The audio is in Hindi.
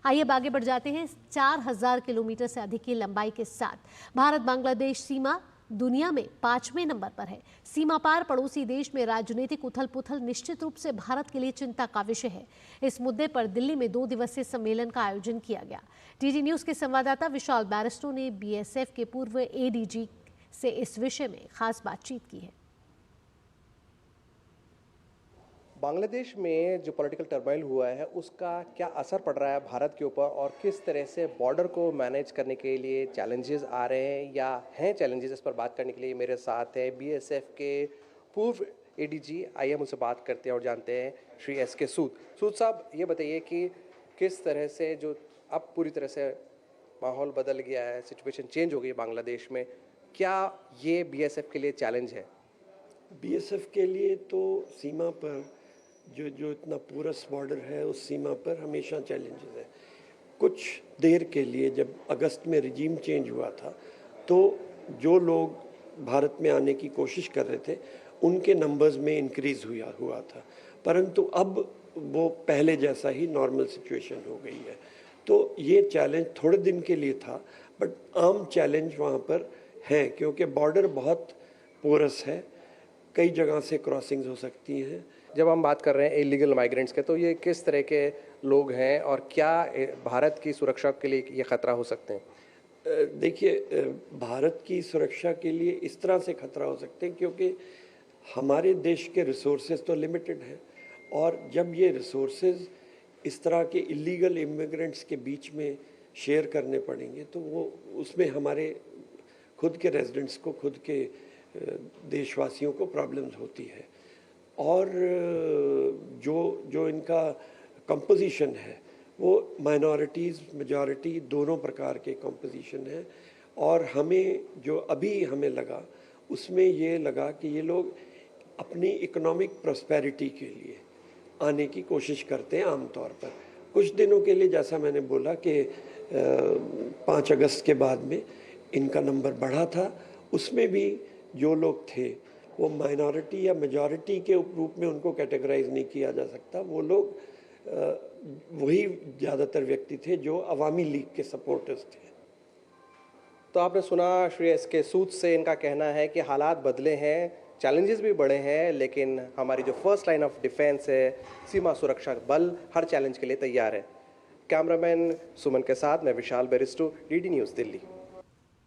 आइए अब आगे बढ़ जाते हैं। 4000 किलोमीटर से अधिक की लंबाई के साथ भारत बांग्लादेश सीमा दुनिया में 5वें नंबर पर है। सीमा पार पड़ोसी देश में राजनीतिक उथल पुथल निश्चित रूप से भारत के लिए चिंता का विषय है। इस मुद्दे पर दिल्ली में 2 दिवसीय सम्मेलन का आयोजन किया गया। डीडी न्यूज के संवाददाता विशाल बैरिस्टो ने बीएसएफ के पूर्व एडीजी से इस विषय में खास बातचीत की है। बांग्लादेश में जो पॉलिटिकल टर्मोइल हुआ है उसका क्या असर पड़ रहा है भारत के ऊपर, और किस तरह से बॉर्डर को मैनेज करने के लिए चैलेंजेस आ रहे हैं या हैं चैलेंजेस, इस पर बात करने के लिए मेरे साथ है बीएसएफ के पूर्व एडीजी। आइए हम उनसे बात करते हैं और जानते हैं श्री एसके सूद। सूद साहब, ये बताइए कि किस तरह से जो अब पूरी तरह से माहौल बदल गया है, सिचुएशन चेंज हो गई है बांग्लादेश में, क्या ये बीएसएफ के लिए चैलेंज है? बीएसएफ के लिए तो सीमा पर जो इतना पूरस बॉर्डर है उस सीमा पर हमेशा चैलेंजेस है। कुछ देर के लिए जब अगस्त में रिजीम चेंज हुआ था तो जो लोग भारत में आने की कोशिश कर रहे थे उनके नंबर्स में इंक्रीज हुआ था, परंतु अब वो पहले जैसा ही नॉर्मल सिचुएशन हो गई है। तो ये चैलेंज थोड़े दिन के लिए था, बट आम चैलेंज वहाँ पर है क्योंकि बॉर्डर बहुत पोरस है, कई जगह से क्रॉसिंग्स हो सकती हैं। जब हम बात कर रहे हैं इलीगल माइग्रेंट्स के, तो ये किस तरह के लोग हैं और क्या भारत की सुरक्षा के लिए ये खतरा हो सकते हैं? देखिए, भारत की सुरक्षा के लिए इस तरह से खतरा हो सकते हैं क्योंकि हमारे देश के रिसोर्सेज तो लिमिटेड हैं, और जब ये रिसोर्सेज इस तरह के इलीगल इमिग्रेंट्स के बीच में शेयर करने पड़ेंगे तो वो उसमें हमारे खुद के रेजिडेंट्स को, खुद के देशवासियों को प्रॉब्लम्स होती है। और जो इनका कंपोजिशन है वो माइनॉरिटीज़ मेजॉरिटी दोनों प्रकार के कंपोजिशन है, और हमें लगा उसमें ये लगा कि ये लोग अपनी इकोनॉमिक प्रॉस्पेरिटी के लिए आने की कोशिश करते हैं आमतौर पर। कुछ दिनों के लिए, जैसा मैंने बोला कि 5 अगस्त के बाद में इनका नंबर बढ़ा था, उसमें भी जो लोग थे वो माइनॉरिटी या मेजॉरिटी के रूप में उनको कैटेगराइज नहीं किया जा सकता। वो लोग वही ज़्यादातर व्यक्ति थे जो अवामी लीग के सपोर्टर्स थे। तो आपने सुना श्री एसके सूद से, इनका कहना है कि हालात बदले हैं, चैलेंजेस भी बढ़े हैं, लेकिन हमारी जो फर्स्ट लाइन ऑफ डिफेंस है, सीमा सुरक्षा बल, हर चैलेंज के लिए तैयार है। कैमरामैन सुमन के साथ मैं विशाल बैरिस्टो, डीडी न्यूज़ दिल्ली।